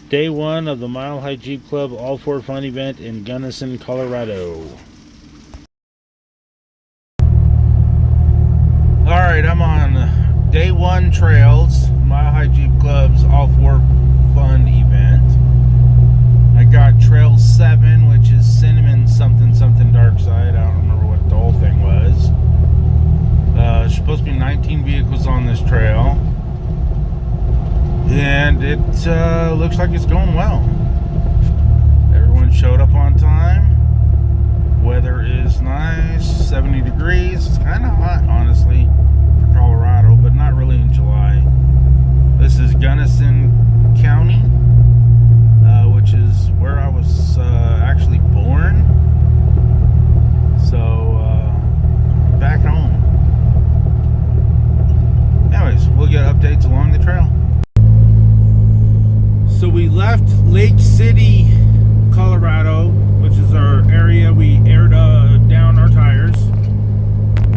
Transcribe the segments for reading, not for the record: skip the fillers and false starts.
Day one of the Mile High Jeep Club All For Fun event in Gunnison, Colorado. Alright, I'm on day one trails, Mile High Jeep Club's All For Fun event. I got trail 7, which is Cinnamon something Dark Side. I don't remember what the whole thing was. There's supposed to be 19 vehicles on this trail. And it looks like it's going well. Everyone showed up on time. Weather is nice, 70 degrees. It's kind of hot, honestly, for Colorado, but not really in July. This is Gunnison County, which is where I was actually born. So, back home. Anyways, we'll get updates along the trail. So we left Lake City, Colorado, which is our area. We aired down our tires.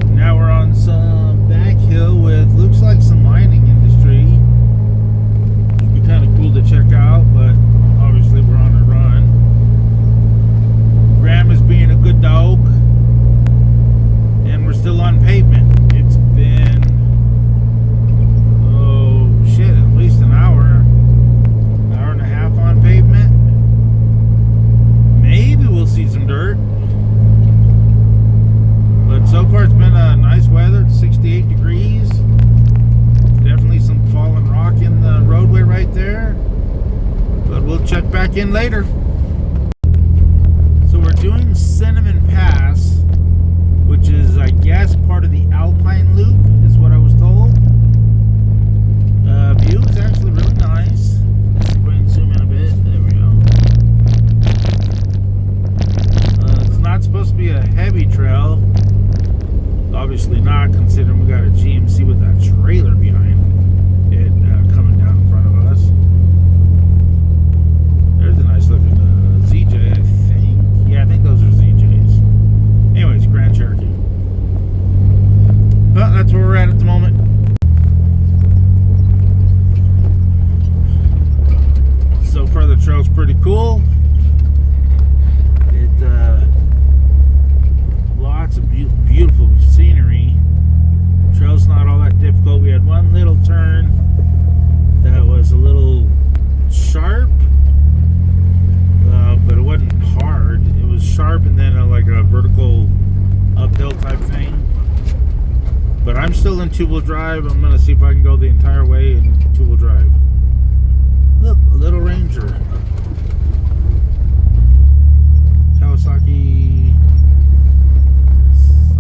Now we're on some back hill with, looks like, some mining industry. It'd be kind of cool to check out, but obviously we're on a run. Graham is being a good dog, and we're still on pavement. It's been, at least an hour and a half on pavement. Maybe we'll see some dirt, but so far it's been a nice weather. It's 68 degrees. Definitely some fallen rock in the roadway right there, but we'll check back in later. So we're doing Cinnamon Pass, which is, I guess, part of the Alpine Loop, is what I was told. View is actually really nice. Let's go ahead and zoom in a bit. There we go. It's not supposed to be a heavy trail. Obviously not, considering we got a GMC with that trailer behind it coming down in front of us. There's a nice looking ZJ, I think. Yeah, I think those are ZJs. Anyways, Grand Cherokee. Well, that's where we're at the moment. So far the trail's pretty cool. It lots of beautiful scenery. The trail's not all that difficult. We had one little turn that was a little sharp, but it wasn't hard. It was sharp and then like a vertical uphill type thing. But I'm still in two-wheel drive. I'm gonna see if I can go the entire way in two-wheel drive. Look, a little Ranger. Kawasaki.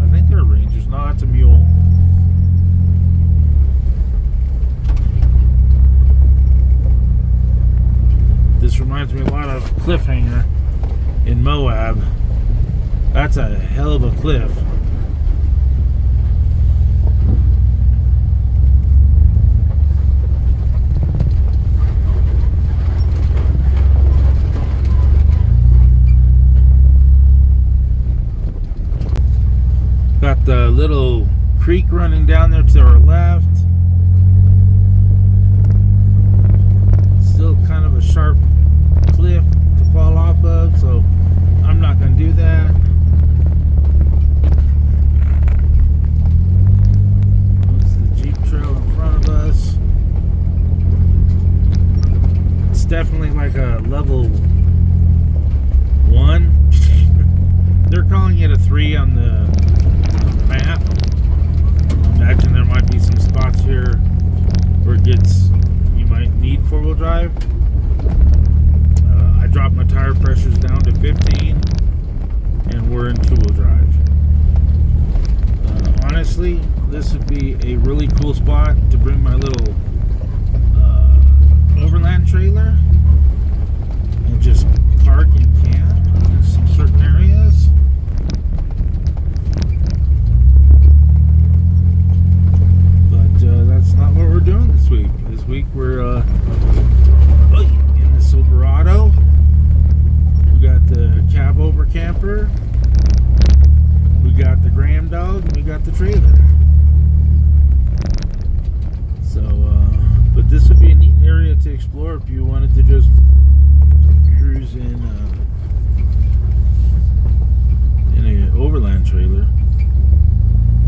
I think they're Rangers. No, that's a mule. This reminds me a lot of Cliffhanger in Moab. That's a hell of a cliff. Got the little creek running down there to our left. Still kind of a sharp cliff to fall off of, so I'm not going to do that. That's the Jeep trail in front of us. It's definitely like a level 1. They're calling it a 3 on the map. I imagine there might be some spots here where you might need 4-wheel drive. I dropped my tire pressures down to 15 and we're in 2-wheel drive. Honestly, this would be a really cool spot to bring my little overland trailer and just park and camp in some certain areas. That's not what we're doing this week. This week we're in the Silverado. We got the cab over camper. We got the Graham dog, and we got the trailer. So, but this would be a neat area to explore if you wanted to just cruise in an overland trailer.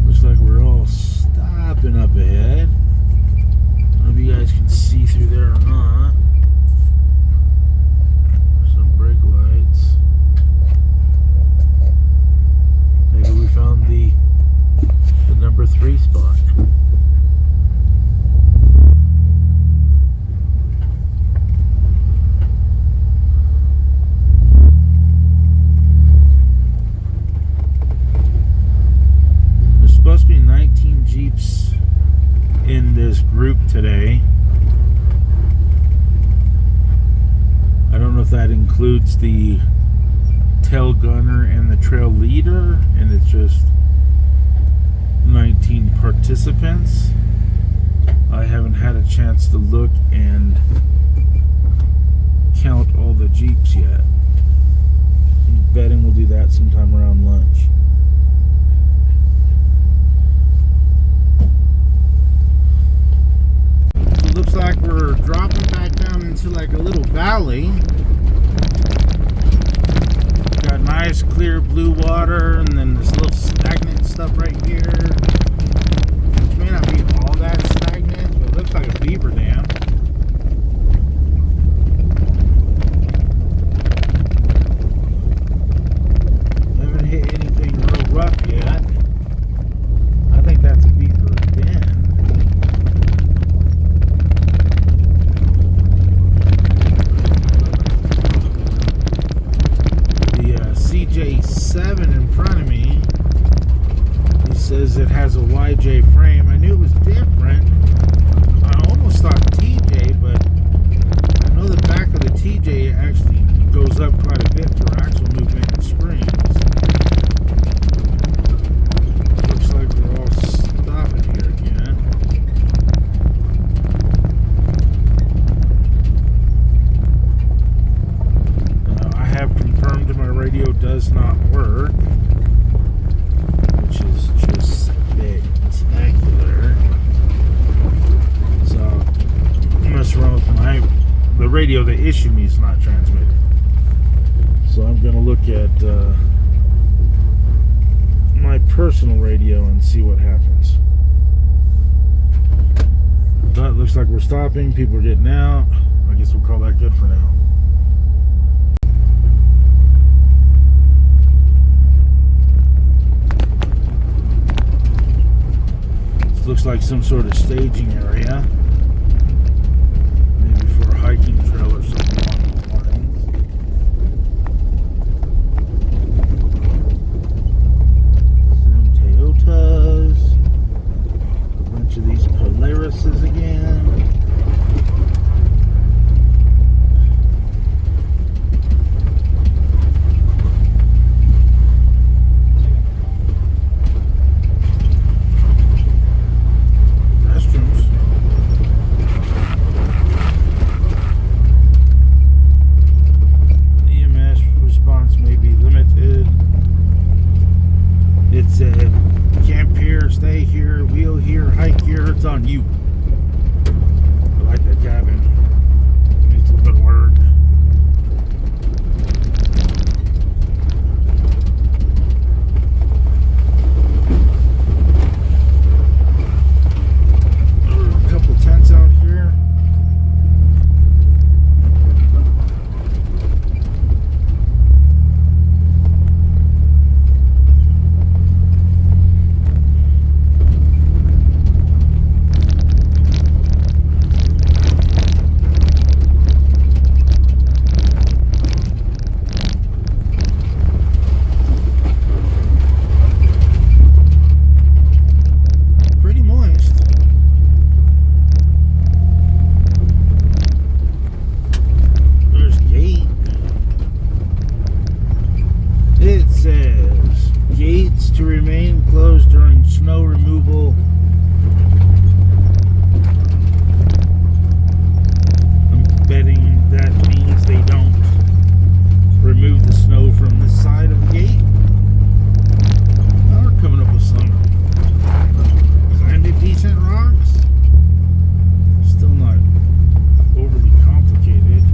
Looks like we're all stopping up ahead. I don't know if you guys can see through there or not. Some brake lights. Maybe we found the number 3 spot. There's supposed to be 19 Jeeps in this group today. I don't know if that includes the tail gunner and the trail leader, and it's just 19 participants. I haven't had a chance to look and count all the Jeeps yet. I'm betting we'll do that sometime around lunch. It looks like we're dropping back down into like a little valley. Got nice clear blue water, and then this little stagnant stuff right here, which may not be all that stagnant, but it looks like a beaver dam. Haven't hit anything real rough yet. I think that's a beaver den. CJ7 in front of me, he says it has a YJ frame. I knew it was different. I almost thought TJ, but I know the back of the TJ actually goes up quite a bit for axle movement and springs. Looks like we're all stopping here again. I have confirmed that my radio does not work, which is just spectacular. So I mess around with the radio they issued me is not transmitting. So I'm gonna look at my personal radio and see what happens. But it looks like we're stopping. People are getting out. I guess we'll call that good for now. Looks like some sort of staging area, maybe for a hiking trail or something along those lines. Some Toyotas, a bunch of these Polarises again. Camp here, stay here, wheel here, hike here, it's on you. I like that cabin. Needs a little bit of work. There are a couple tents out here. To remain closed during snow removal. I'm betting that means they don't remove the snow from this side of the gate. Now we're coming up with some kind of decent rocks. Still not overly complicated.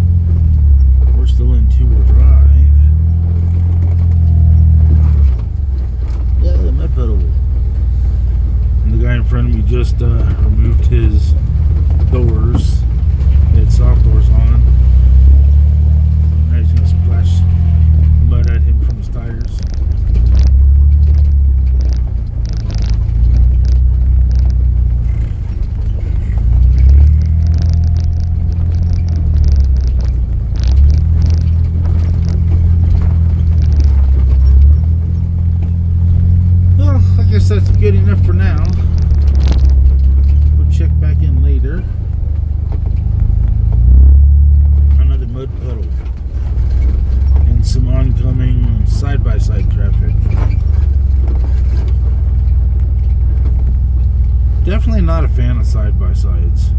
just removed his doors. He had soft doors on. Now he's gonna splash mud at him from his tires. Well, I guess that's good enough for now. We'll check back in later. Another mud puddle. And some oncoming side-by-side traffic. Definitely not a fan of side-by-sides.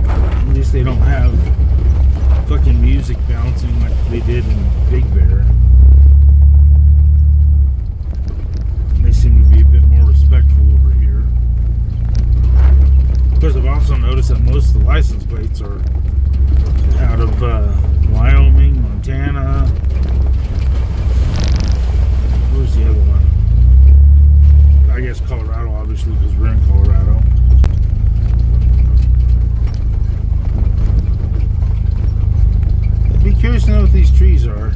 At least they don't have fucking music bouncing like they did in Big Bear. And they seem to be a bit more respectful over here. Of course, I've also noticed that most of the license plates are out of Wyoming, Montana. Where's the other one? I guess Colorado, obviously, because we're in Colorado. I'd be curious to know what these trees are.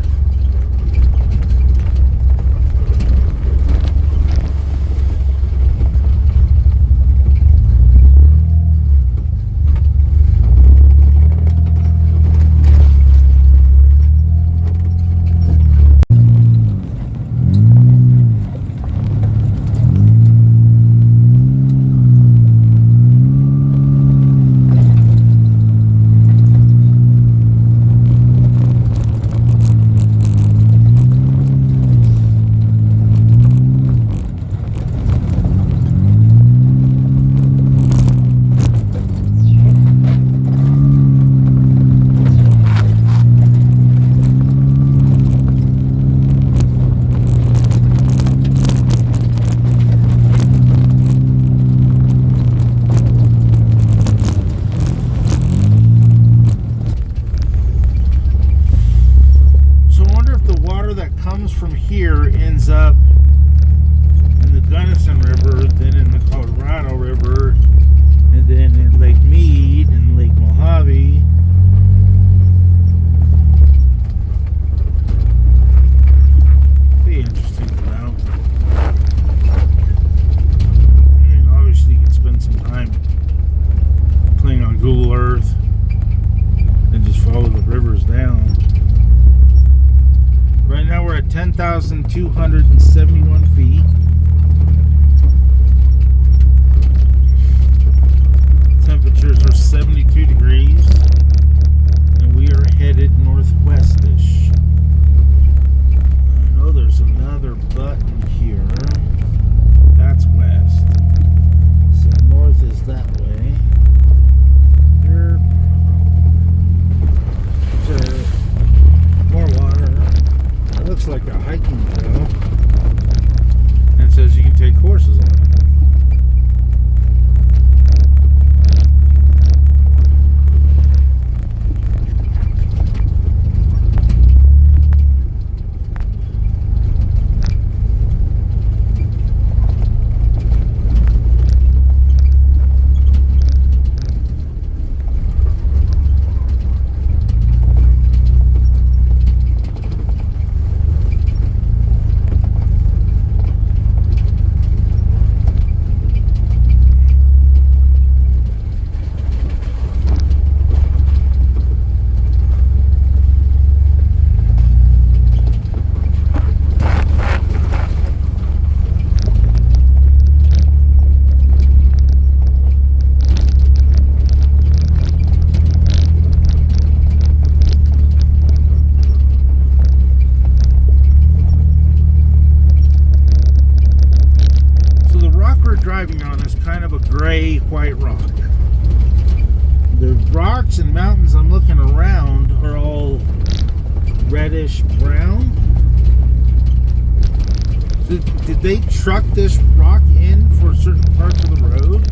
From here ends up in the Gunnison River, then in the Colorado River, and then in Lake Mead and Lake Mojave. Be interesting to know. I mean, obviously you can spend some time playing on Google Earth and just follow the rivers down. Right now we're at 10,271 feet. Temperatures are 72 degrees. And we are headed northwestish. I know there's another button here. That's west. So north is that way. Here. More water. It looks like a hiking trail. And it says you can take horses on it. Driving on is kind of a gray white rock. The rocks and mountains I'm looking around are all reddish brown. Did they truck this rock in for certain parts of the road?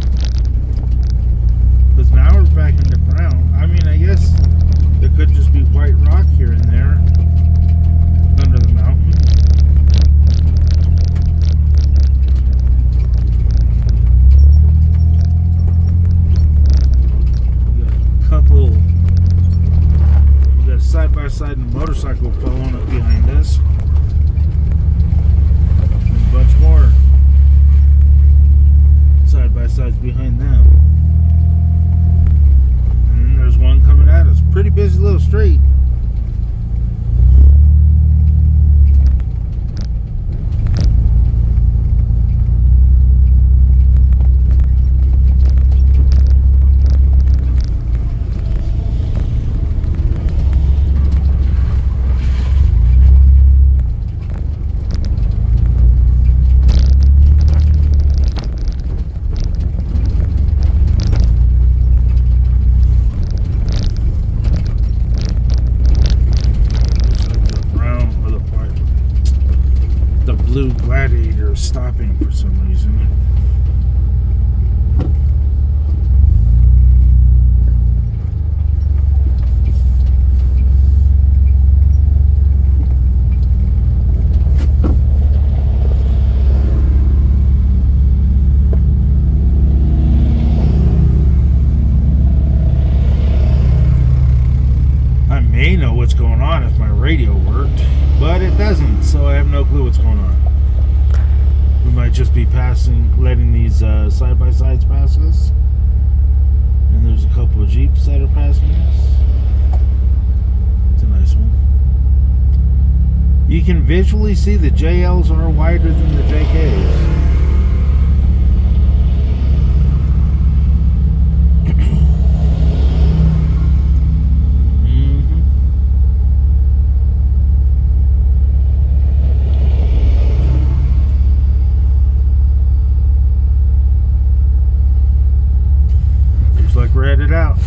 Because now we're back into brown. I mean, I guess there could just be white rock here and there under the mountain. We got a couple. We got a side by side and a motorcycle following up behind us. And a bunch more side by sides behind them. And then there's one coming at us. Pretty busy little street. Blue Gladiator is stopping for some reason. I may know what's going on if my radio worked, but it doesn't, so I have no clue what's going on. We might just be letting these side-by-sides pass us. And there's a couple of Jeeps that are passing us. It's a nice one. You can visually see the JLs are wider than the JKs. Like we're headed out.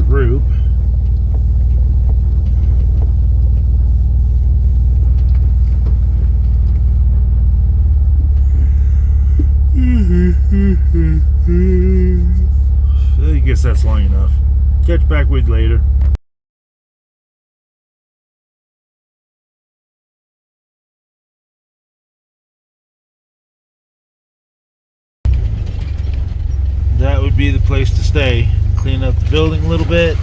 Group. I guess that's long enough. Catch back with you later. That would be the place to stay. Clean up the building a little bit.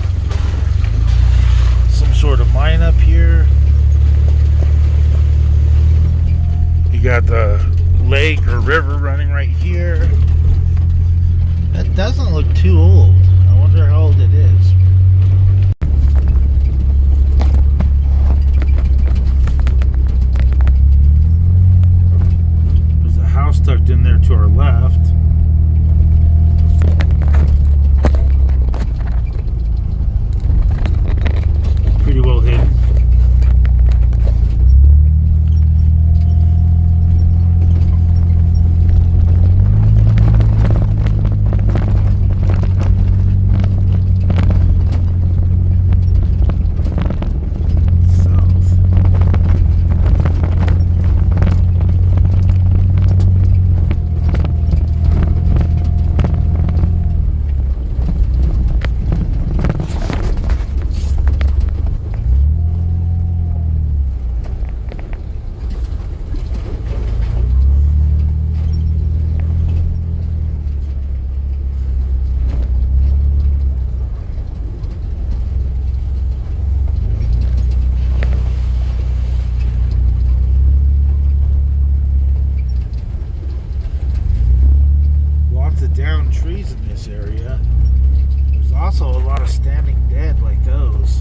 Some sort of mine up here. You got the lake or river running right here. That doesn't look too old. I wonder how old it is. There's a house tucked in there to our left. Pretty well hidden. Trees in this area. There's also a lot of standing dead like those.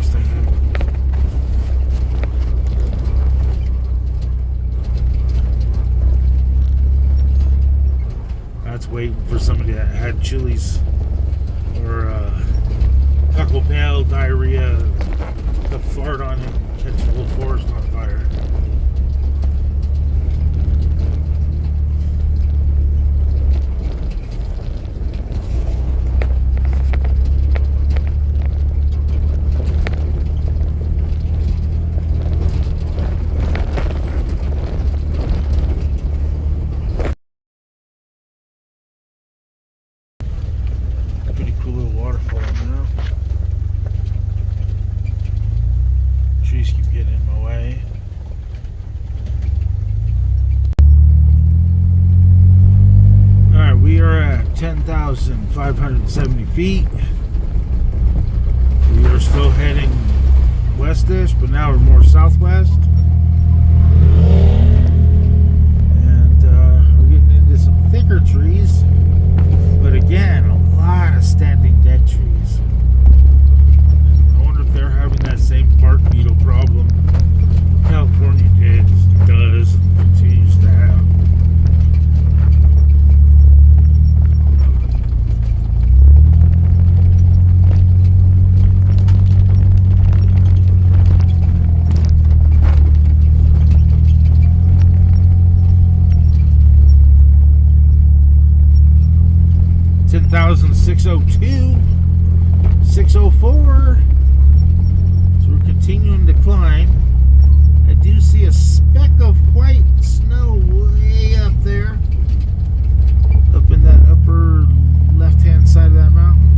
harvesting them. That's waiting for somebody that had chilies or Taco Bell diarrhea to fart on it and catch the whole forest on fire. Pretty cool little waterfall now. Trees keep getting in my way. Alright, we are at 10,570 feet. We are still heading westish, but now we're more southwest. And we're getting into some thicker trees. But again, a lot of standing dead trees. I wonder if they're having that same bark beetle problem California does, continues to have. $10,602, 604. So we're continuing to climb. I do see a speck of white snow way up there, up in that upper left-hand side of that mountain.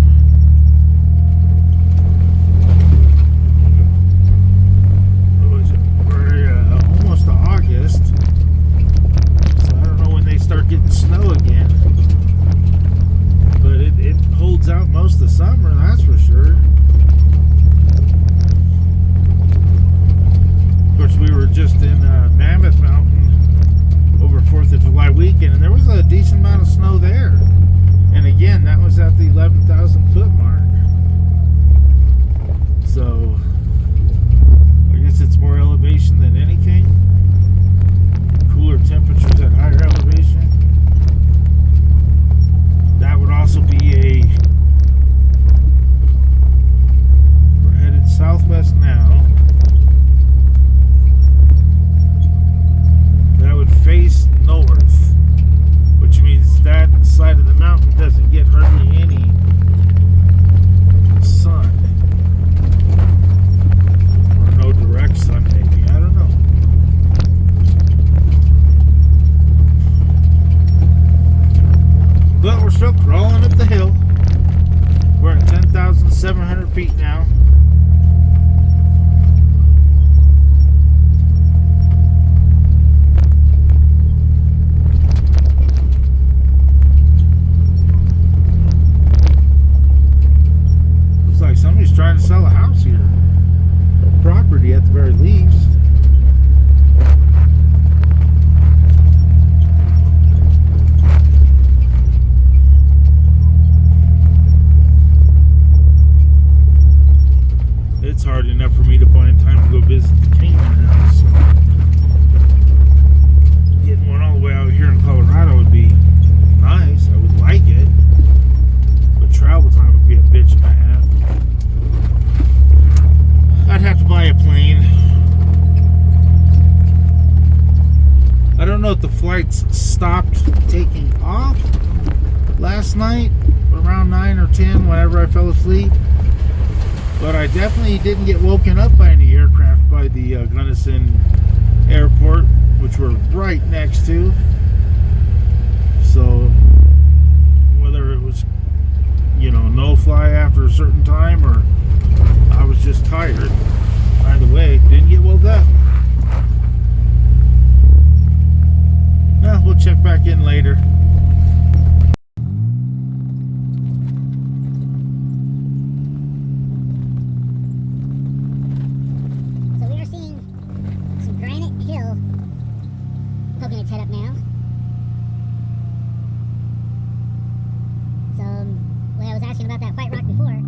We're almost to August, so I don't know when they start getting snow again. But it holds out most of the summer, that's for sure. Of course, we were just in Mammoth Mountain over 4th of July weekend, and there was a decent amount of snow there. And again, that was at the 11,000 foot mark. So, I guess it's more elevation than anything. Cooler temperatures at higher elevation. That would also be we're headed southwest now. That would face north, which means that side of the mountain doesn't get hardly any sun. Or no direct sun, maybe. I don't know. But we're still crawling up the hill. We're at 10,700 feet now. Looks like somebody's trying to sell a house here. Or property at the very least. It's hard enough for me to find time to go visit the Canyon house. Getting one all the way out here in Colorado would be nice. I would like it. But travel time would be a bitch and a half. I'd have to buy a plane. I don't know if the flights stopped taking off last night around 9 or 10 whenever I fell asleep. But I definitely didn't get woken up by any aircraft by the Gunnison Airport, which we're right next to. So whether it was, no fly after a certain time or I was just tired, either way, didn't get woke up. Well, we'll check back in later. Poking its head up now. So, when I was asking about that white rock before,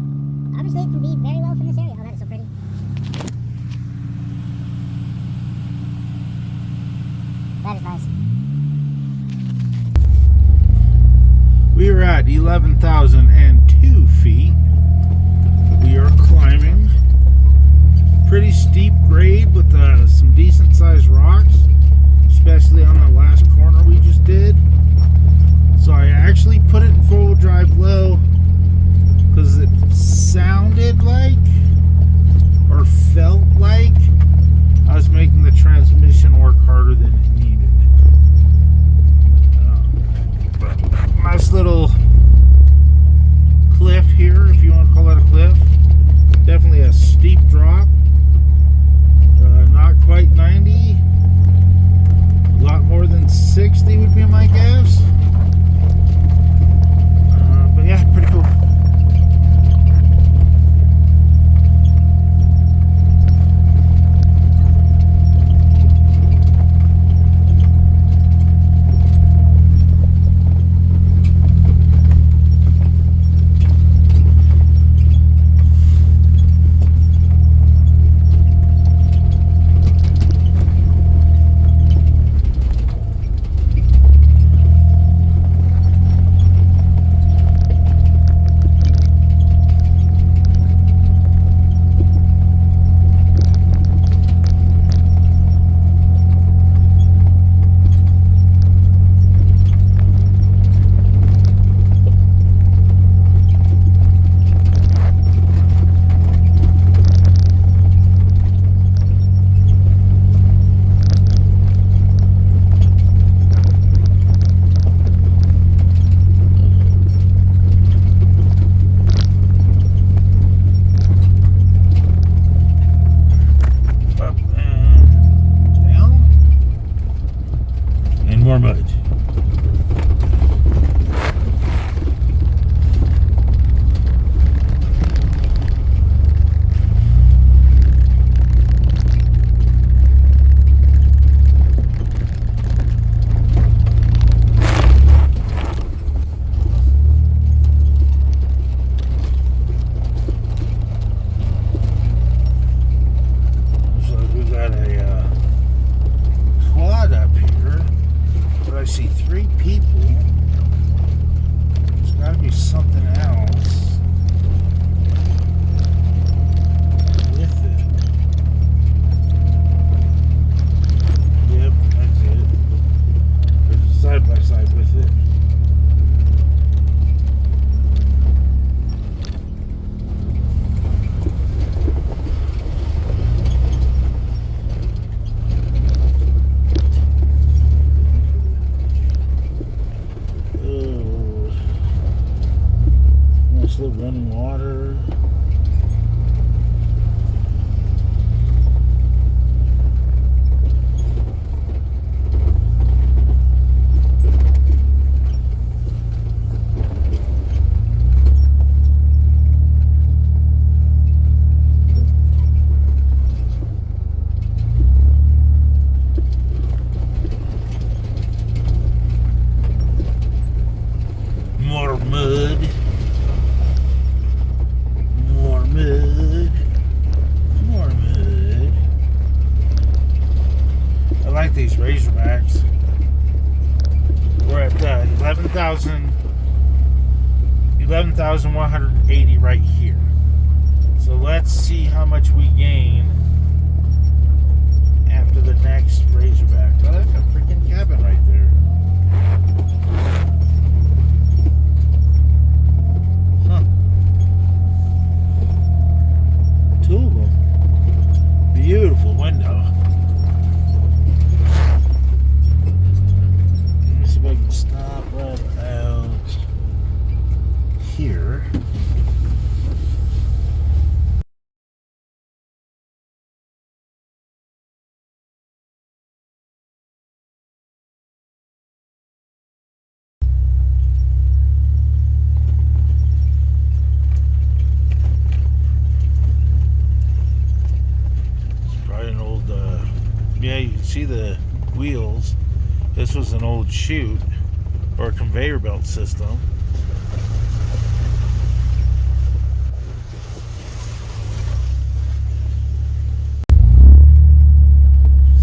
obviously it can be very low from this area. Oh, that is so pretty. are at 11,002 feet. We are climbing. Pretty steep grade with some decent sized rocks, especially on the last corner we just did. So I actually put it in 4-wheel drive low because it sounded like, or felt like, I was making the transmission work harder than it needed. But nice little cliff here, if you want to call it a cliff. Definitely a steep drop. Not quite 90. A lot more than 60 would be my guess. But yeah, pretty cool. More mud. So we got a quad up here. I see 3 people. There's got to be something else with it. Yep, that's it. There's a side by side with it. Running water. More mud. More mud. I like these Razorbacks. We're at 11,180 right here. So let's see how much we gain after the next Razorback. Oh, that's a freaking cabin right there. Huh. 2 of them. Beautiful window. Let me see if I can stop right out here. Yeah, you can see the wheels. This was an old chute or conveyor belt system.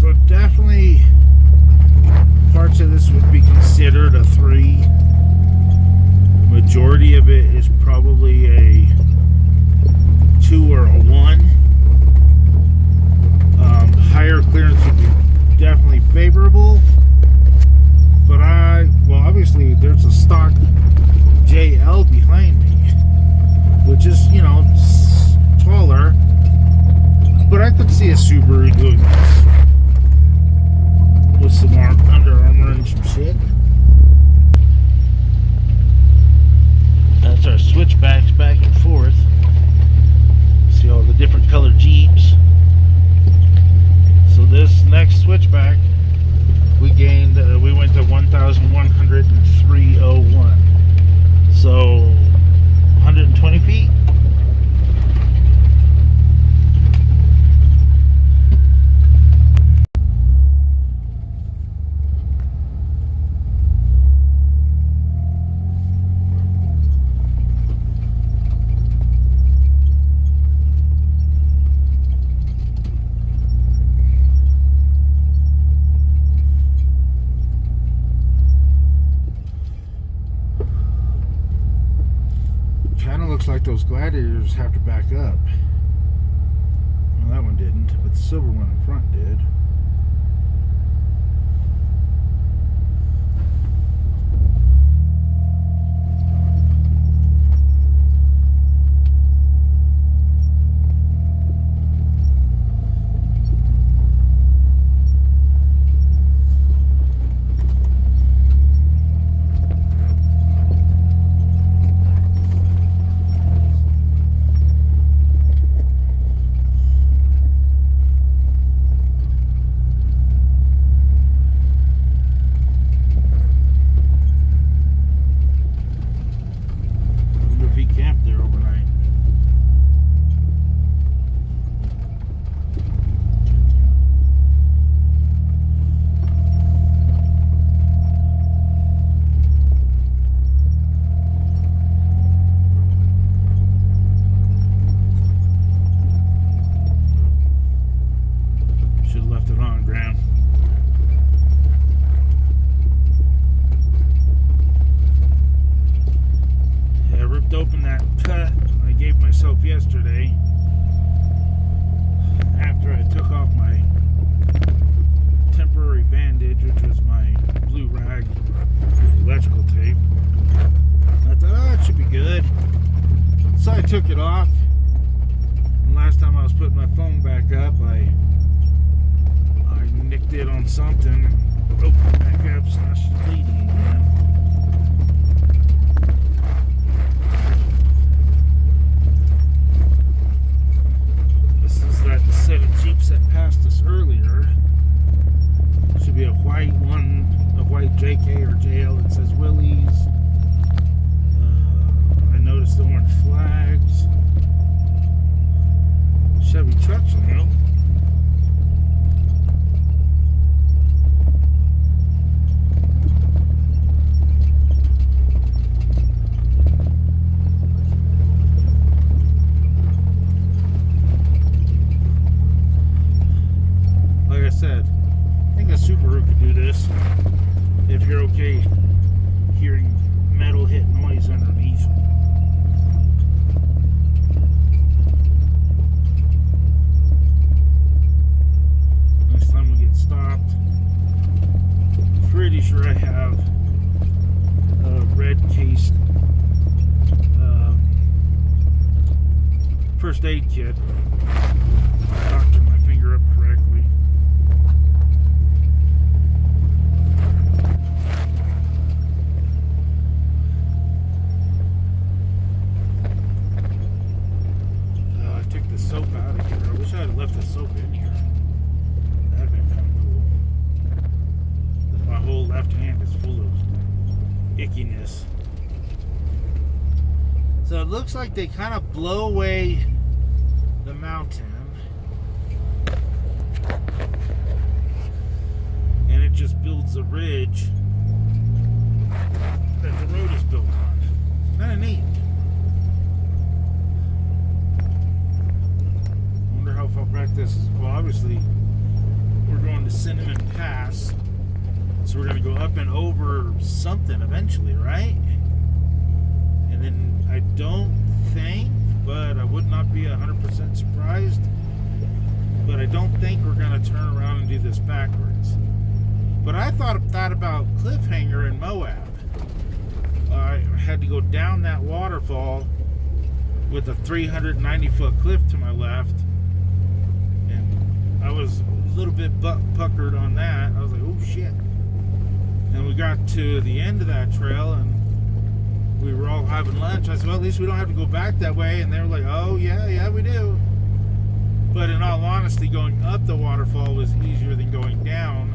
So definitely parts of this would be considered a 3. majority of it is probably a 2 or a 1. Higher clearance would be definitely favorable. But obviously there's a stock JL behind me, which is, taller. But I could see a Subaru doing this with some Under Armour and some shit. That's our switchbacks back and forth. See all the different colored Jeeps. So this next switchback, we went to 1,103.01. So 120 feet. Looks like those Gladiators have to back up. Well, that one didn't, but the silver one in front did. Open that cut I gave myself yesterday after I took off my temporary bandage, which was my blue rag with electrical tape. I thought, it should be good. So I took it off, and last time I was putting my phone back up, I nicked it on something and opened it back up, so now she's bleeding again. That set of Jeeps that passed us earlier. Should be a white one, a white JK or JL that says Willys. I noticed the orange flags. Chevy trucks now. Said, I think a Subaru could do this if you're okay hearing metal hit noise underneath. Next time we get stopped, pretty sure I have a red case first aid kit. Doctored my finger up correctly. Soap out of here. I wish I had left the soap in here. That'd been kind of cool. My whole left hand is full of ickiness. So it looks like they kind of blow away the mountain, and it just builds a ridge that the road is built on. Kind of neat. How far back this is. Well, obviously we're going to Cinnamon Pass, so we're going to go up and over something eventually, right? And then I don't think, but I would not be 100% surprised, but I don't think we're going to turn around and do this backwards. But I thought about Cliffhanger in Moab. I had to go down that waterfall with a 390-foot cliff to my left, and I was a little bit puckered on that. I was like, oh shit. And we got to the end of that trail, and we were all having lunch. I said, well, at least we don't have to go back that way. And they were like, oh yeah, we do. But in all honesty, going up the waterfall was easier than going down,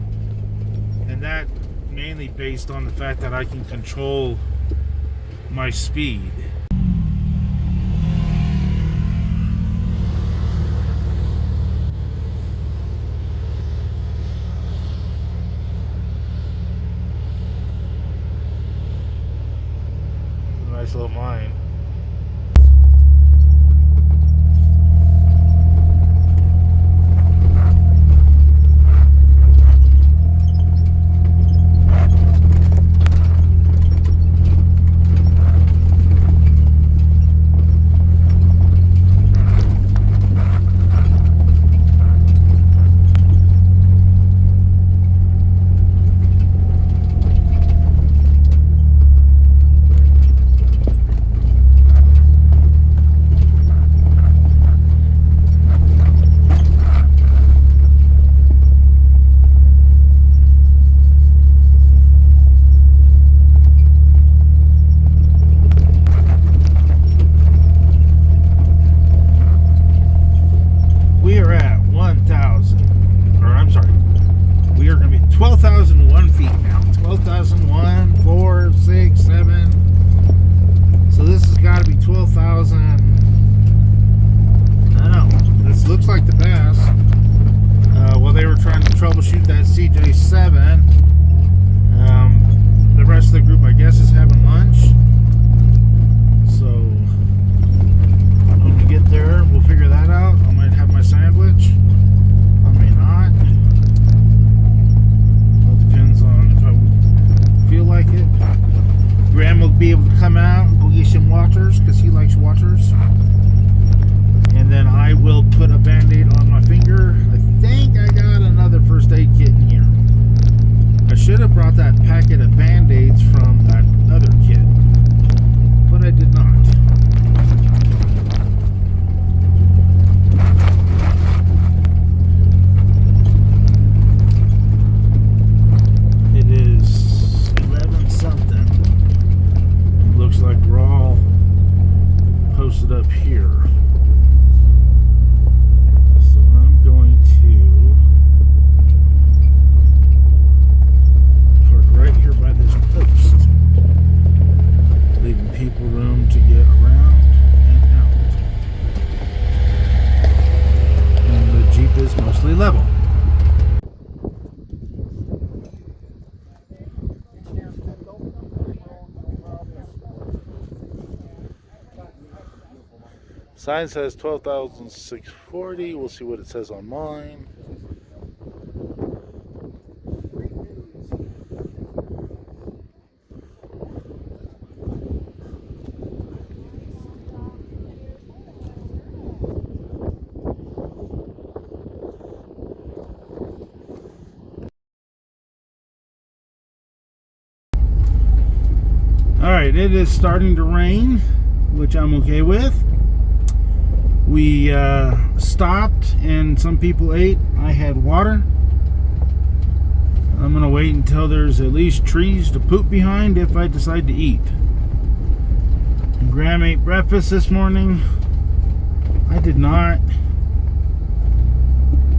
and that mainly based on the fact that I can control my speed. Nice little mine. We are at 1,000, or I'm sorry, we are going to be 12,001 feet now. 12,001, 4, 6, 7. So this has got to be 12,000. I don't know. This looks like the pass. While they were trying to troubleshoot that CJ7, the rest of the group, I guess, is having lunch. So when we get there, we'll figure that out. I might have my sandwich. I may not. All depends on if I feel like it. Graham will be able to come out and go get some waters because he likes waters. And then I will put a band-aid on my finger. I think I got another first aid kit in here. I should have brought that packet of band-aids from that other kit, but I did not. It is 11 something. It looks like we're all posted up here. So I'm going to park right here by this post, leaving people room to get around and out. And the Jeep is mostly level. Sign says 12,640. We'll see what it says on mine. Alright, it is starting to rain, which I'm okay with. We stopped and some people ate. I had water. I'm gonna wait until there's at least trees to poop behind if I decide to eat. Graham ate breakfast this morning. I did not,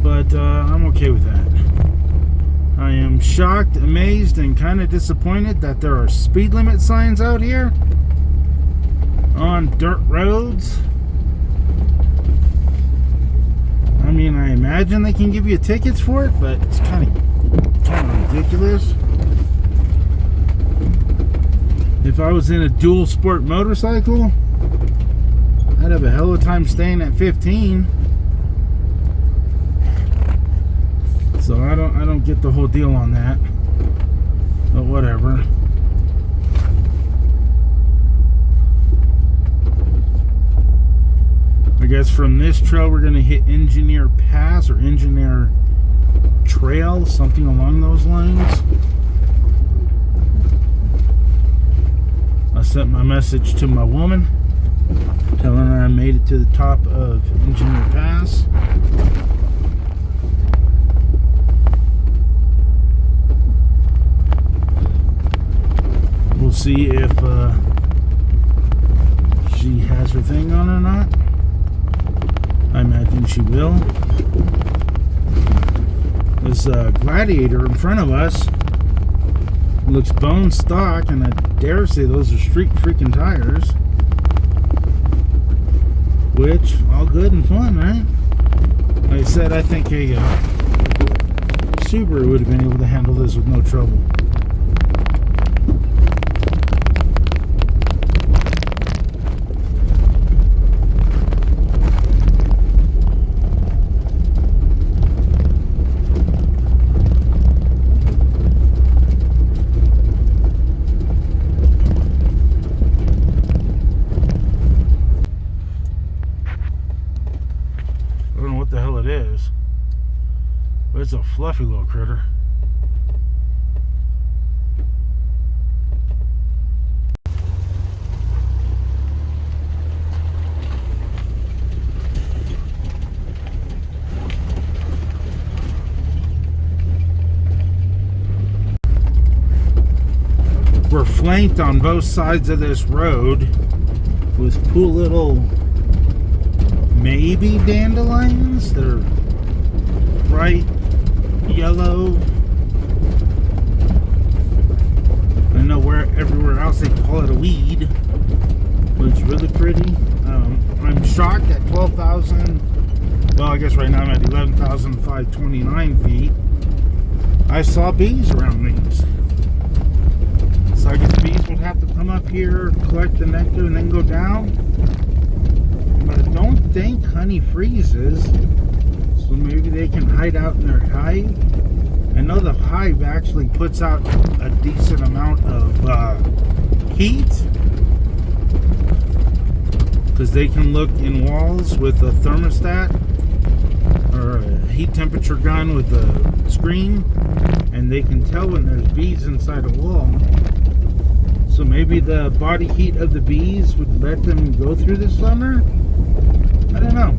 but I'm okay with that. I am shocked, amazed, and kind of disappointed that there are speed limit signs out here on dirt roads. I mean, I imagine they can give you tickets for it, but it's kind of ridiculous. If I was in a dual sport motorcycle, I'd have a hell of a time staying at 15. So I don't get the whole deal on that. But whatever. guess from this trail we're going to hit Engineer Pass or Engineer Trail, something along those lines. I sent my message to my woman, telling her I made it to the top of Engineer Pass. We'll see if she has her thing on or not. I imagine she will. This Gladiator in front of us looks bone stock, and I dare say those are street freaking tires. Which, all good and fun, right? Like I said, I think a Subaru would have been able to handle this with no trouble. It's a fluffy little critter. We're flanked on both sides of this road with cool little maybe dandelions. They're bright yellow. I know where everywhere else they call it a weed, but it's really pretty. I'm shocked at 12,000. Well, I guess right now I'm at 11,529 feet. I saw bees around these, so I guess bees would have to come up here, collect the nectar, and then go down. But I don't think honey freezes. So maybe they can hide out in their hive. I know the hive actually puts out a decent amount of heat, because they can look in walls with a thermostat or a heat temperature gun with a screen, and they can tell when there's bees inside a wall. So maybe the body heat of the bees would let them go through the summer? I don't know.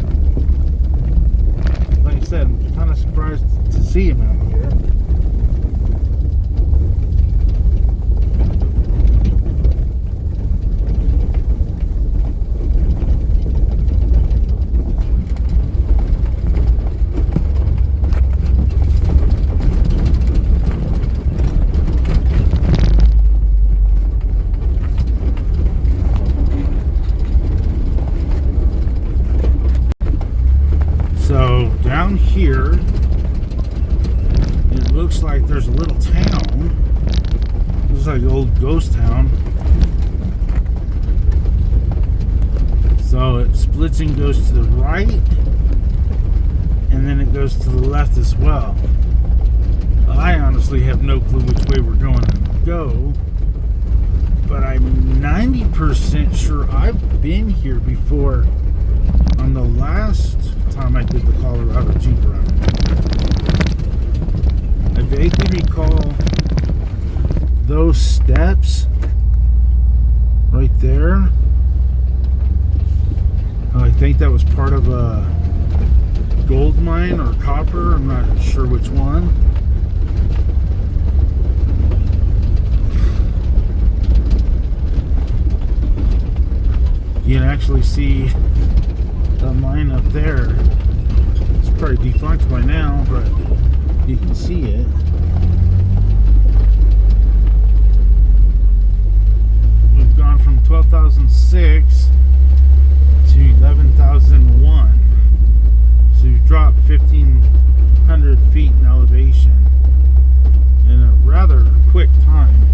Like I said, I'm kind of surprised to see him out here. So down here, it looks like there's a little town. Looks like an old ghost town. So it splits and goes to the right, and then it goes to the left as well. I honestly have no clue which way we're going to go, but I'm 90% sure I've been here before on the last time I did the Colorado Jeep run. I vaguely recall those steps right there. I think that was part of a gold mine or copper. I'm not sure which one. You can actually see the mine up there. It's probably defunct by now, but you can see it. We've gone from 12,006 to 11,001. So we've dropped 1,500 feet in elevation in a rather quick time.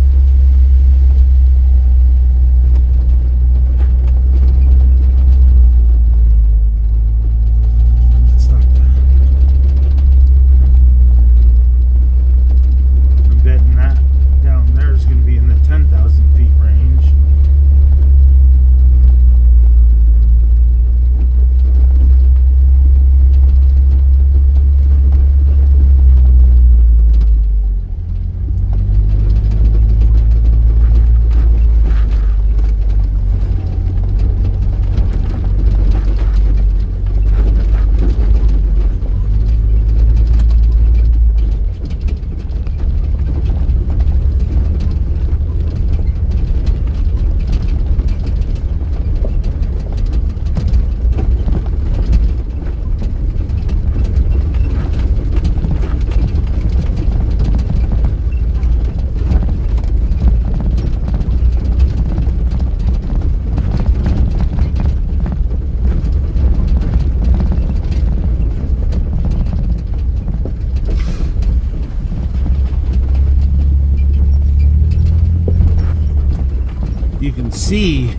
can see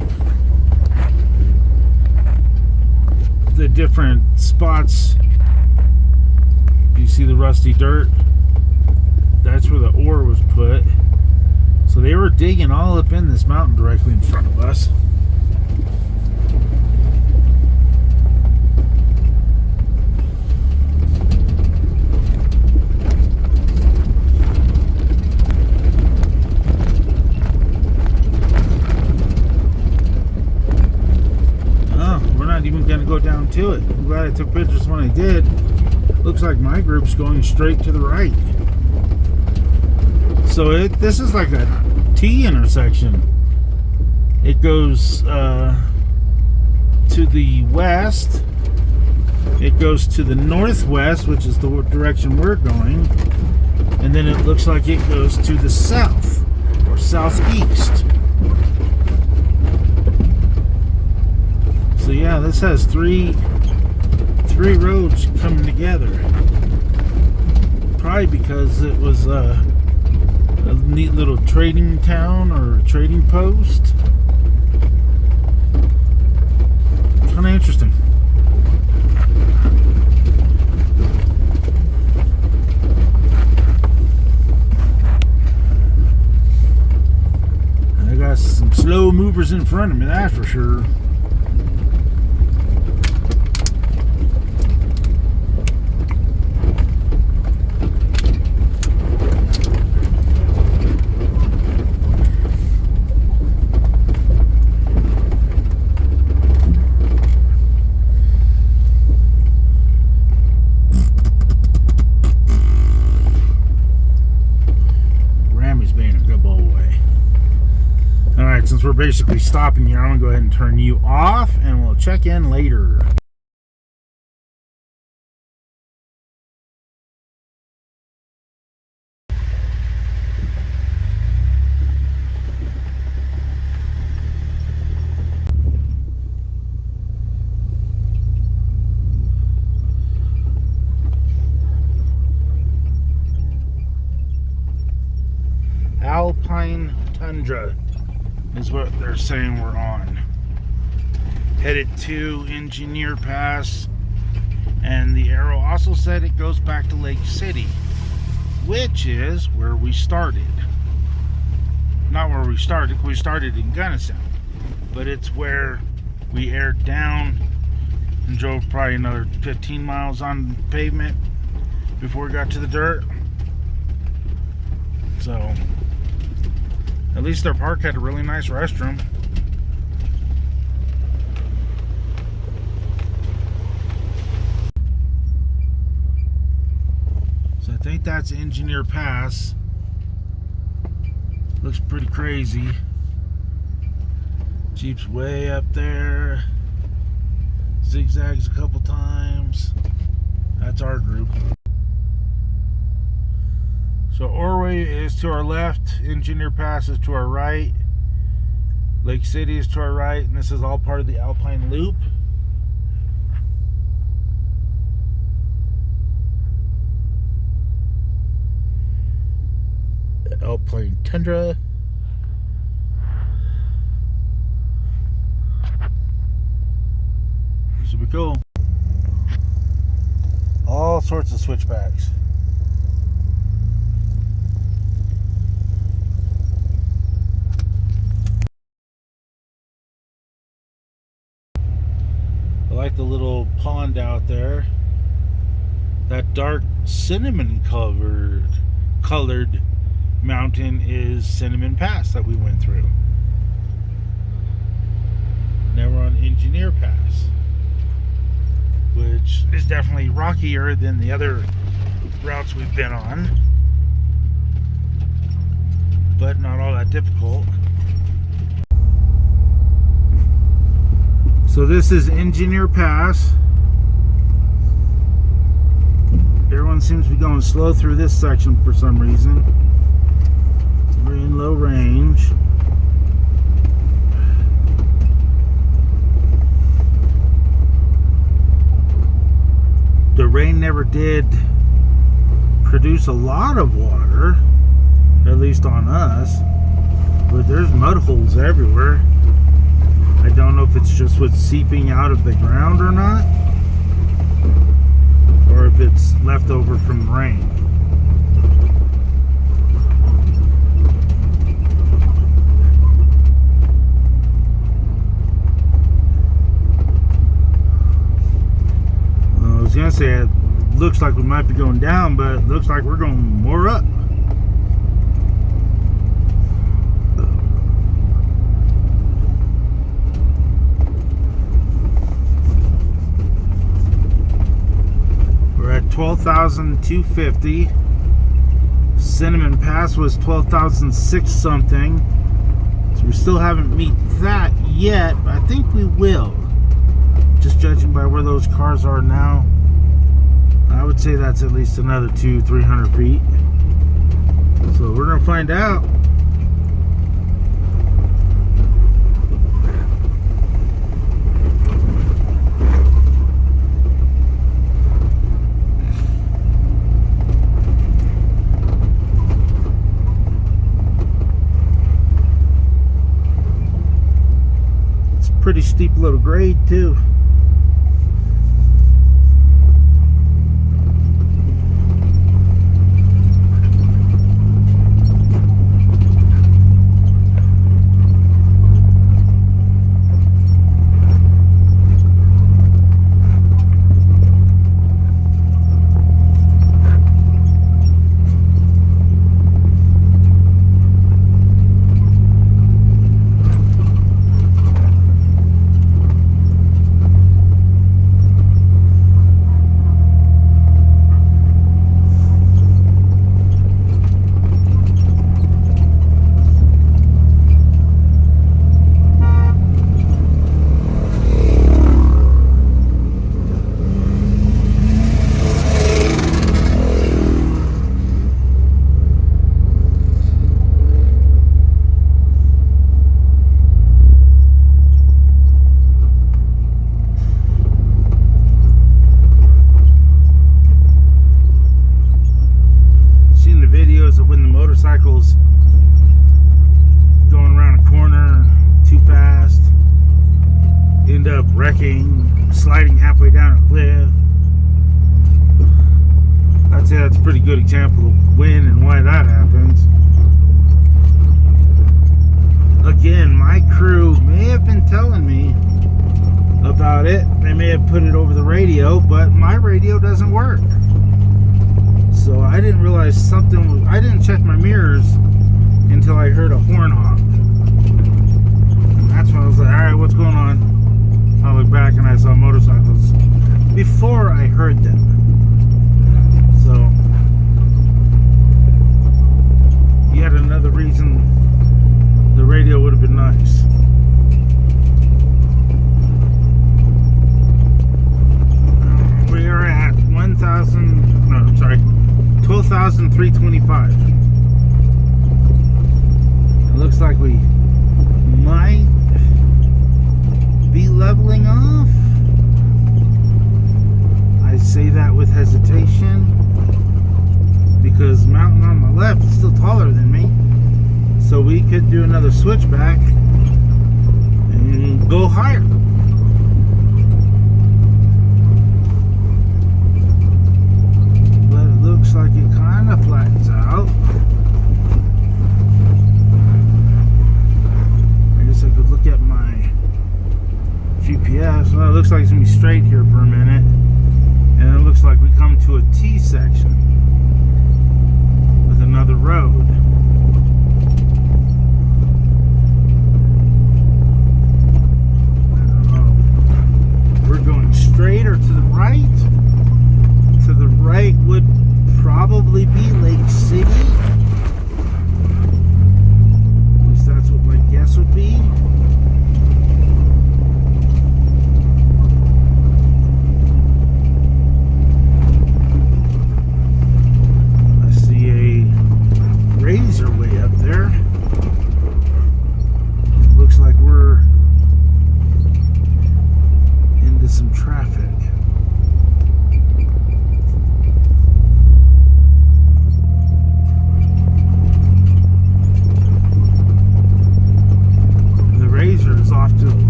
the different spots. You see the rusty dirt? That's where the ore was put. So they were digging all up in this mountain directly in front of us. Even gonna go down to it. I'm glad I took pictures when I did. Looks like my group's going straight to the right. So this is like a T intersection. It goes to the west. It goes to the northwest, which is the direction we're going, and then it looks like it goes to the south or southeast. So yeah, this has three roads coming together. Probably because it was a neat little trading town or trading post. Kind of interesting. I got some slow movers in front of me, that's for sure. Since we're basically stopping here, I'm gonna go ahead and turn you off and we'll check in later. Alpine Tundra is what they're saying we're on. Headed to Engineer Pass, and the arrow also said it goes back to Lake City, which is where we started. Not where we started in Gunnison, but it's where we aired down and drove probably another 15 miles on pavement before we got to the dirt. So at least their park had a really nice restroom. So I think that's Engineer Pass. Looks pretty crazy. Jeep's way up there. Zigzags a couple times. That's our group. So Orway is to our left, Engineer Pass is to our right, Lake City is to our right, and this is all part of the Alpine Loop. Alpine Tundra. This will be cool. All sorts of switchbacks. I like the little pond out there. That dark cinnamon colored mountain is Cinnamon Pass that we went through. Now we're on Engineer Pass, which is definitely rockier than the other routes we've been on, but not all that difficult. So this is Engineer Pass. Everyone seems to be going slow through this section for some reason. We're in low range. The rain never did produce a lot of water, at least on us. but there's mud holes everywhere. I don't know if it's just what's seeping out of the ground or not, or if it's left over from rain. I was gonna say it looks like we might be going down, but it looks like we're going more up. We're at 12,250. Cinnamon Pass was 12,006 something. So we still haven't meet that yet, but I think we will. Just judging by where those cars are now, I would say that's at least another 200-300 feet. So we're gonna find out. It's a pretty steep little grade too. When the motorcycles going around a corner too fast, end up wrecking, sliding halfway down a cliff. I'd say that's a pretty good example of when and why that happens. Again, my crew may have been telling me about it. They may have put it over the radio, but my radio doesn't work. So I didn't realize something was, I didn't check my mirrors until I heard a horn honk. And that's when I was like, alright, what's going on? I looked back and I saw motorcycles before I heard them. So, yet another reason the radio would have been nice. We are at 12,325. It looks like we might be leveling off. I say that with hesitation because the mountain on my left is still taller than me. So we could do another switchback and go higher. Looks like it kind of flattens out. I guess I could look at my GPS. Well, it looks like it's gonna be straight here for a minute, and it looks like we come to a T section with another road. I don't know. We're going straight or to the right? To the right would probably be Lake City. At least that's what my guess would be.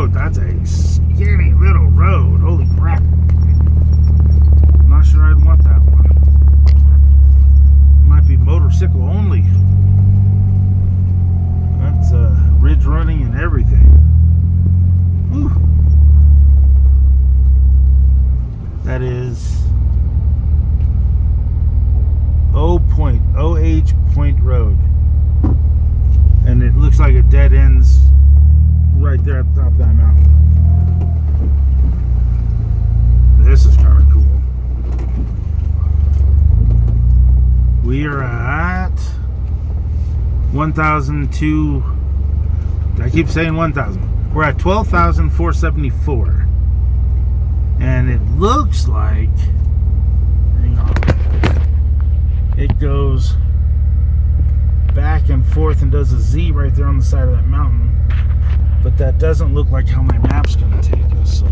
road. That's a skinny little road. Holy crap. Not sure I'd want that one. Might be motorcycle only. That's ridge running and everything. Whew. That is OH Point Road. And it looks like it dead ends right there at the top of that mountain. This is kind of cool. We are at 1,002. I keep saying 1,000. We're at 12,474. And it looks like, hang on, it goes back and forth and does a Z right there on the side of that mountain. But that doesn't look like how my map's going to take us. So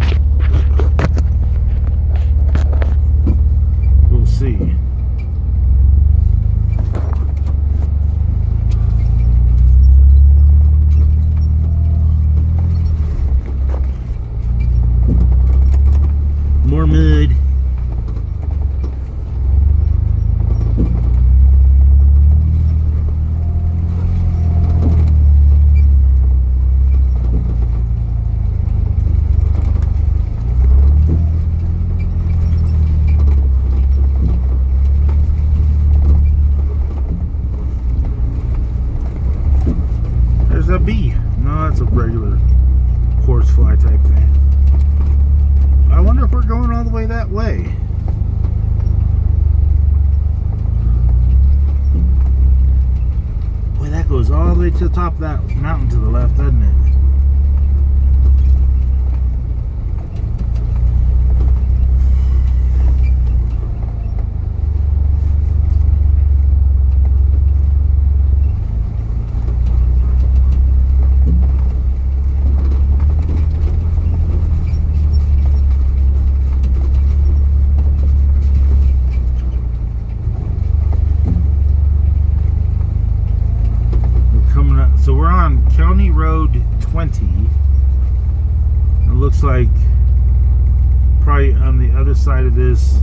we'll see. More mud. There's a bee. No, that's a regular horsefly type thing. I wonder if we're going all the way that way. Boy, that goes all the way to the top of that mountain to the left, doesn't it? So we're on County Road 20. It looks like probably on the other side of this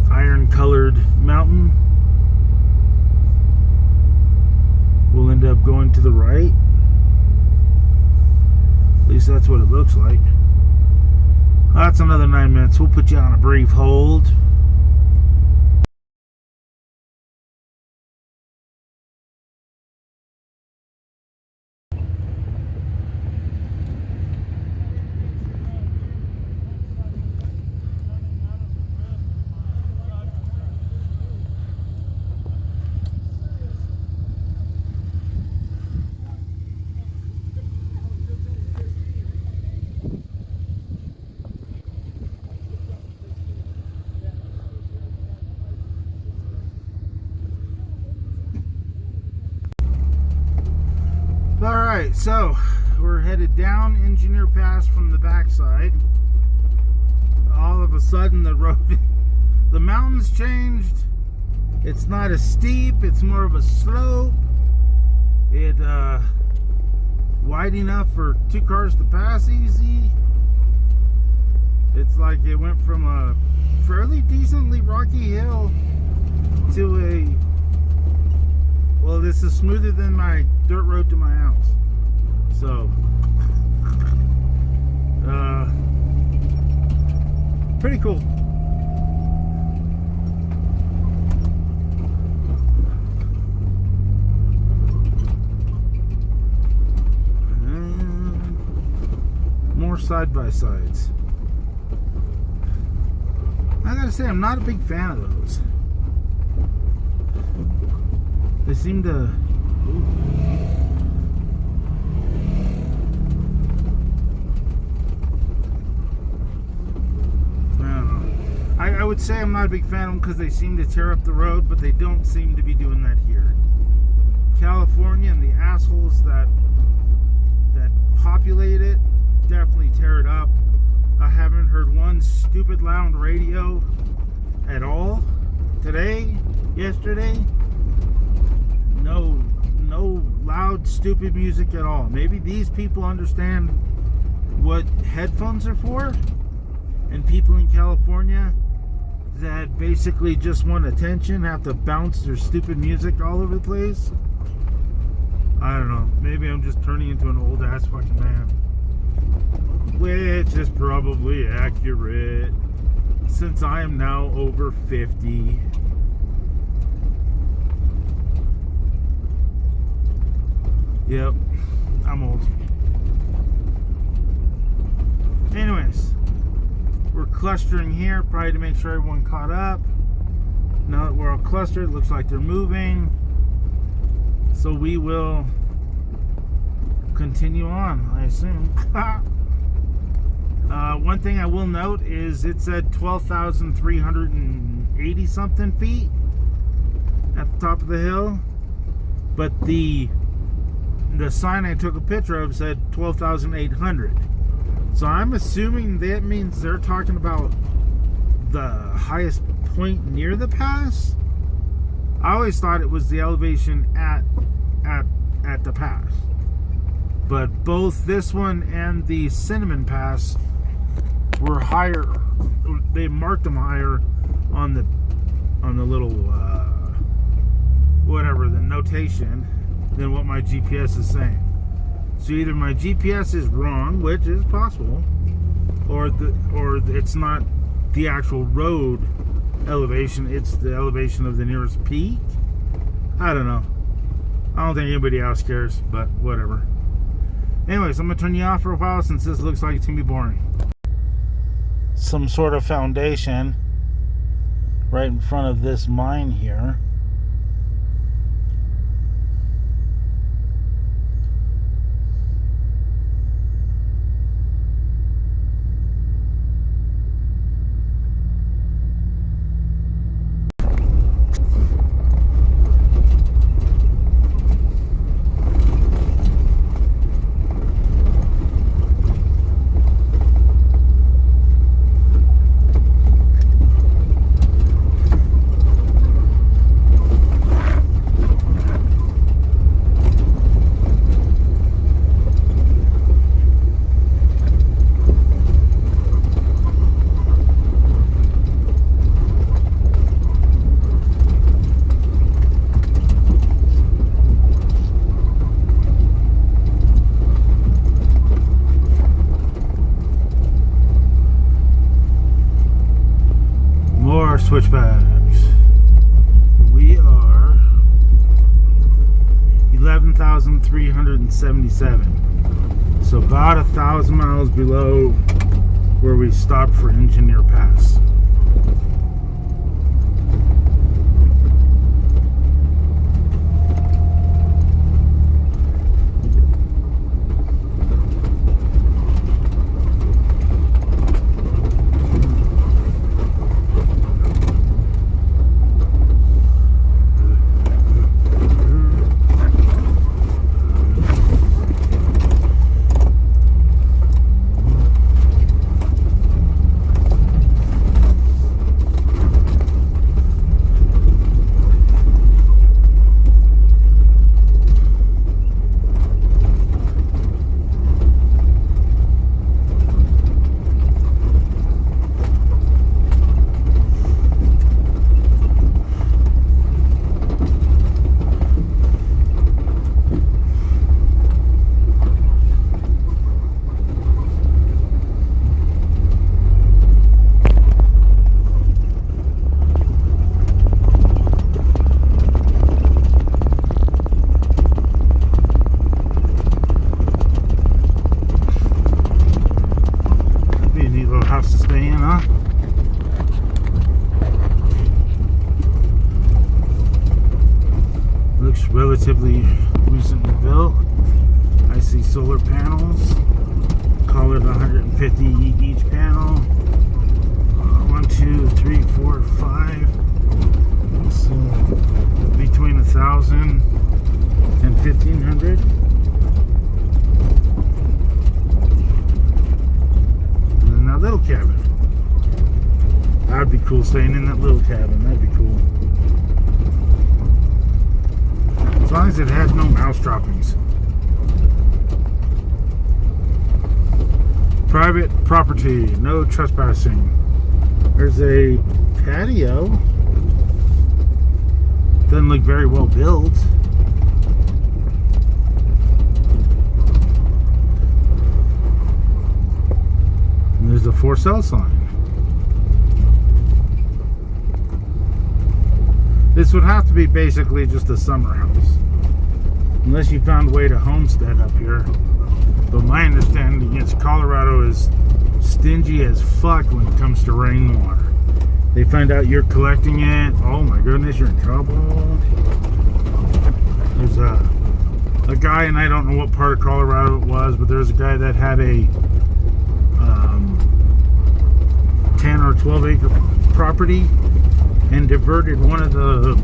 iron colored mountain. We'll end up going to the right. At least that's what it looks like. That's another 9 minutes. We'll put you on a brief hold. Alright, so we're headed down Engineer Pass from the backside. All of a sudden the road, the mountain's changed. It's not as steep, it's more of a slope. It wide enough for 2 cars to pass easy. It's like it went from a fairly decently rocky hill to a, well, this is smoother than my dirt road to my house. So, pretty cool. And more side-by-sides. I gotta say, I'm not a big fan of those. They seem to... I would say I'm not a big fan of them because they seem to tear up the road, but they don't seem to be doing that here. California and the assholes that populate it definitely tear it up. I haven't heard one stupid loud radio at all today, yesterday. No loud stupid music at all. Maybe these people understand what headphones are for, and people in California that basically just want attention have to bounce their stupid music all over the place. I don't know. Maybe I'm just turning into an old ass fucking man, which is probably accurate since I am now over 50. Yep, I'm old. Anyways, we're clustering here, probably to make sure everyone caught up. Now that we're all clustered, it looks like they're moving. So we will continue on, I assume. One thing I will note is it said 12,380 something feet at the top of the hill, but the sign I took a picture of said 12,800. So I'm assuming that means they're talking about the highest point near the pass. I always thought it was the elevation at the pass, but both this one and the Cinnamon Pass were higher. They marked them higher on the little whatever the notation than what my GPS is saying. So either my GPS is wrong, which is possible, or it's not the actual road elevation, it's the elevation of the nearest peak. I don't know. I don't think anybody else cares, but whatever. Anyways, I'm gonna turn you off for a while since this looks like it's gonna be boring. Some sort of foundation right in front of this mine here. Switchbacks. We are 11,377. So about 1,000 miles below where we stopped for Engineer Pass. Relatively recently built. I see solar panels. Call it 150 each panel. 1, 2, 3, 4, 5. So between 1,000 and 1,500. And then that little cabin. That'd be cool, staying in that little cabin. That'd be cool. As long as it has no mouse droppings. Private property, no trespassing. There's a patio. Doesn't look very well built. And there's a for sale sign. This would have to be basically just a summer house. Unless you found a way to homestead up here. But my understanding is Colorado is stingy as fuck when it comes to rainwater. They find out you're collecting it. Oh my goodness, you're in trouble. There's a guy, and I don't know what part of Colorado it was, but there's a guy that had a 10 or 12 acre property and diverted one of the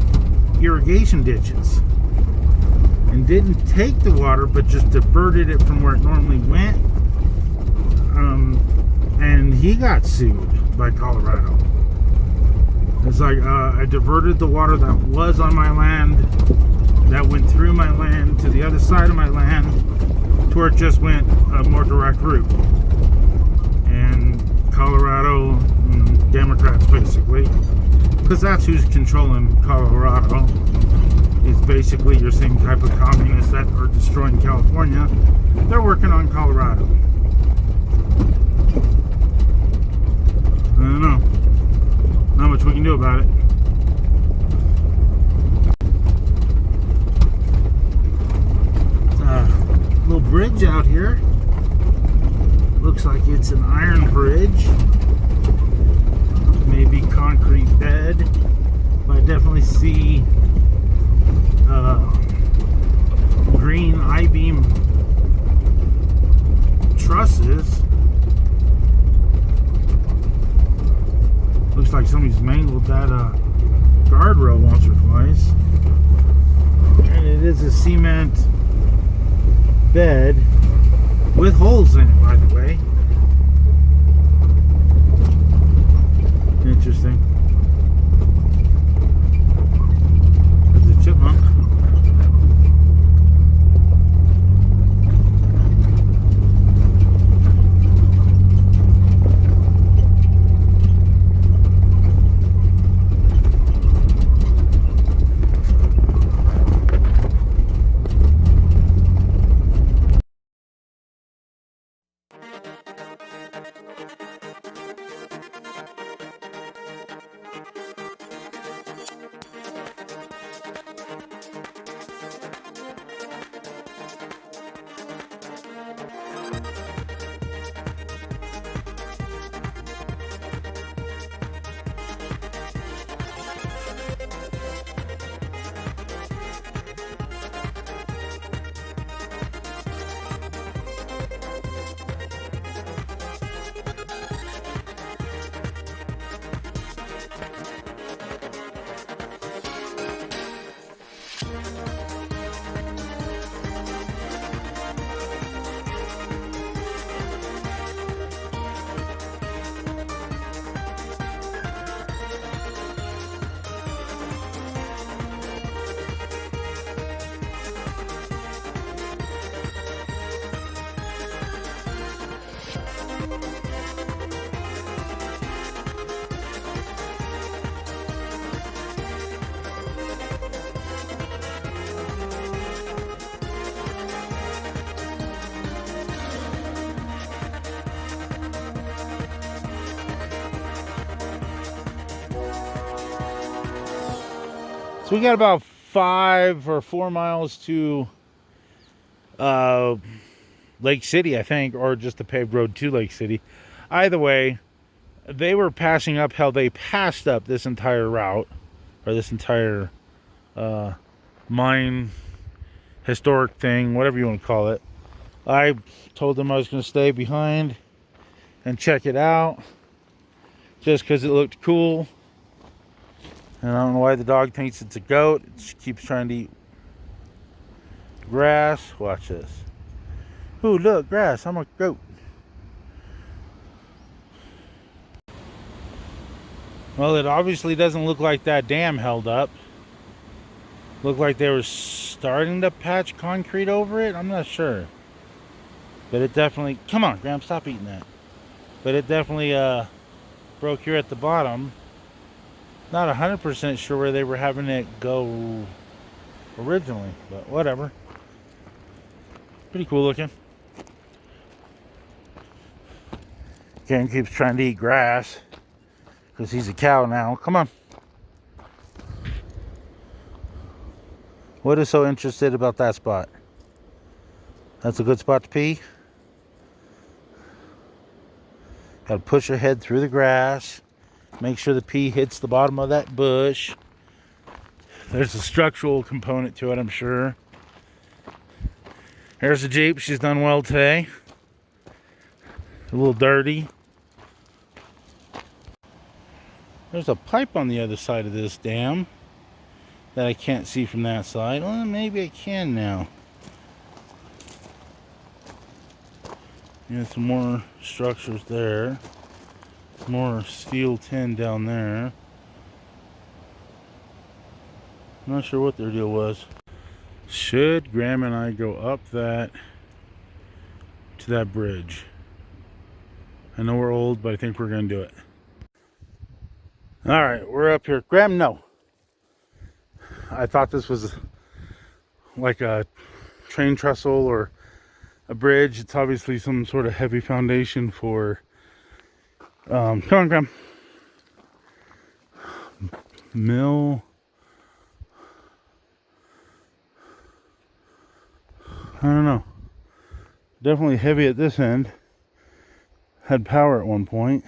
irrigation ditches and didn't take the water but just diverted it from where it normally went, and he got sued by Colorado. It's like, I diverted the water that was on my land, that went through my land to the other side of my land to where it just went a more direct route. And Colorado Democrats, basically, because that's who's controlling Colorado, is basically your same type of communists that are destroying California. They're working on Colorado. I don't know. Not much we can do about it. Little bridge out here. Looks like it's an iron bridge. Maybe concrete bed. But I definitely see green I-beam trusses. Looks like somebody's mangled that guardrail once or twice. And it is a cement bed with holes in it, by the way. Interesting. There's a chipmunk. So we got about 5 or 4 miles to Lake City, I think, or just a paved road to Lake City. Either way, they were passing up how they passed up this entire route, or this entire mine historic thing, whatever you want to call it. I told them I was going to stay behind and check it out just because it looked cool. And I don't know why the dog thinks it's a goat. It keeps trying to eat grass. Watch this. Ooh, look, grass. I'm a goat. Well, it obviously doesn't look like that dam held up. Looked like they were starting to patch concrete over it. I'm not sure. But it definitely... Come on, Graham, stop eating that. but it definitely broke here at the bottom. Not 100% sure where they were having it go originally, but whatever. Pretty cool looking. Ken keeps trying to eat grass because he's a cow now. Come on. What is so interested about that spot? That's a good spot to pee. Gotta push your head through the grass. Make sure the pee hits the bottom of that bush. There's a structural component to it, I'm sure. There's the Jeep. She's done well today. A little dirty. There's a pipe on the other side of this dam that I can't see from that side. Well, maybe I can now. Yeah, some more structures there. More steel tin down there. Not sure what their deal was. Should Graham and I go up that to that bridge? I know we're old, but I think we're gonna do it. All right, we're up here. Graham, no. I thought this was like a train trestle or a bridge. It's obviously some sort of heavy foundation for come on, Graham. Mill. I don't know. Definitely heavy at this end. Had power at one point.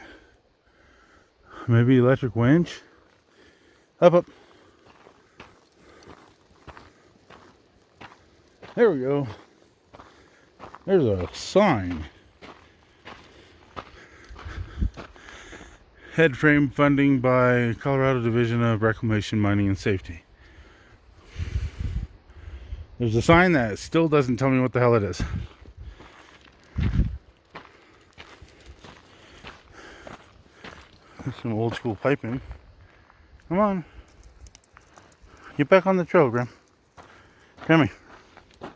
Maybe electric winch. Up, up. There we go. There's a sign. Head frame funding by Colorado Division of Reclamation, Mining, and Safety. There's a sign that still doesn't tell me what the hell it is. Some old school piping. Come on. Get back on the trail, Graham. Come here.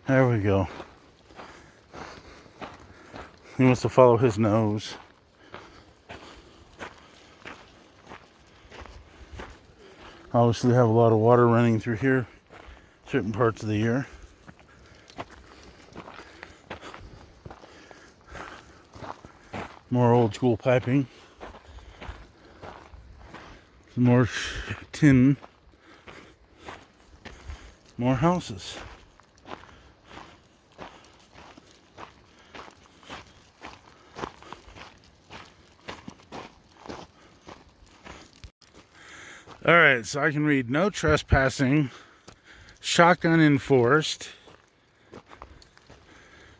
There we go. He wants to follow his nose. Obviously have a lot of water running through here certain parts of the year. More old school piping. Some more tin. More houses. Alright, so I can read no trespassing, shotgun enforced,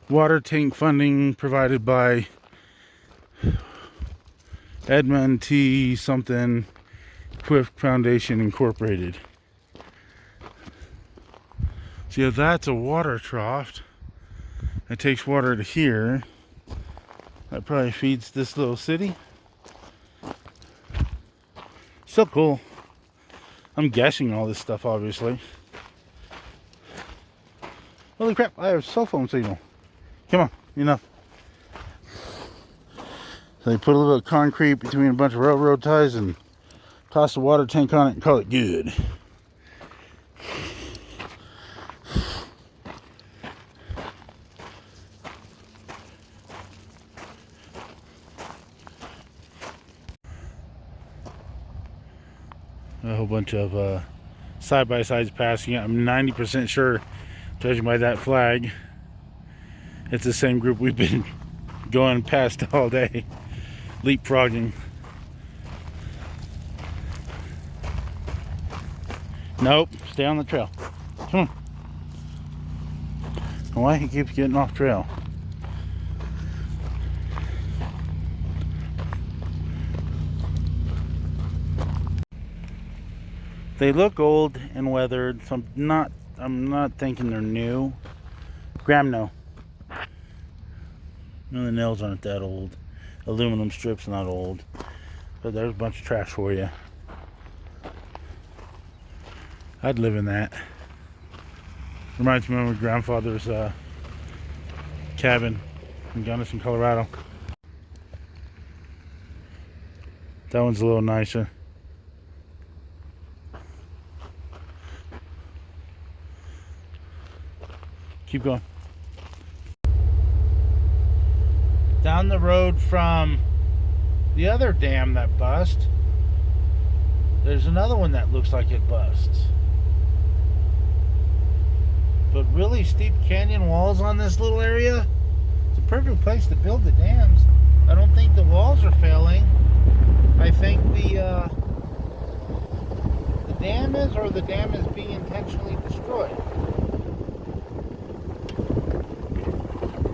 water tank funding provided by Edmund T. something, Quiff Foundation Incorporated. So yeah, that's a water trough. It takes water to here. That probably feeds this little city. So cool. I'm guessing all this stuff, obviously. Holy crap, I have a cell phone signal. Come on, enough. So they put a little bit of concrete between a bunch of railroad ties and toss a water tank on it and call it good. A whole bunch of side-by-sides passing. I'm 90% sure, judging by that flag, it's the same group we've been going past all day, leapfrogging. Nope, stay on the trail. Come on. Why he keeps getting off trail? They look old and weathered, so I'm not thinking they're new. Graham, no. No, the nails aren't that old. Aluminum strips not old. But there's a bunch of trash for you. I'd live in that. Reminds me of my grandfather's cabin in Gunnison, Colorado. That one's a little nicer. Keep going. Down the road from the other dam that bust, there's another one that looks like it busts. But really steep canyon walls on this little area. It's a perfect place to build the dams. I don't think the walls are failing. I think the dam is, or the dam is being intentionally destroyed.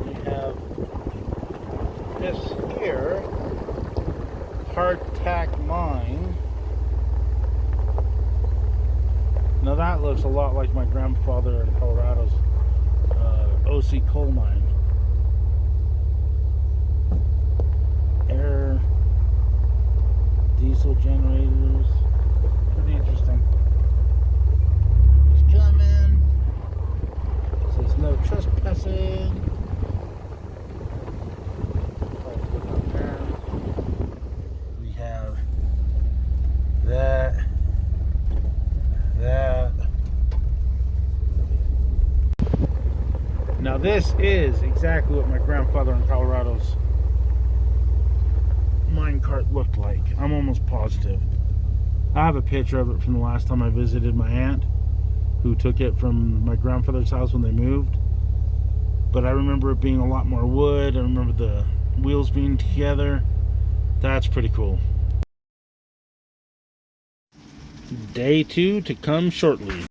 We have this here, hardtack mine. Now that looks a lot like my grandfather in Colorado's OC coal mine. Air, diesel generators, pretty interesting. He's coming. Says no trespassing. We have that. Now this is exactly what my grandfather in Colorado's minecart looked like. I'm almost positive. I have a picture of it from the last time I visited my aunt, who took it from my grandfather's house when they moved. But I remember it being a lot more wood. I remember the wheels being together. That's pretty cool. Day 2 to come shortly.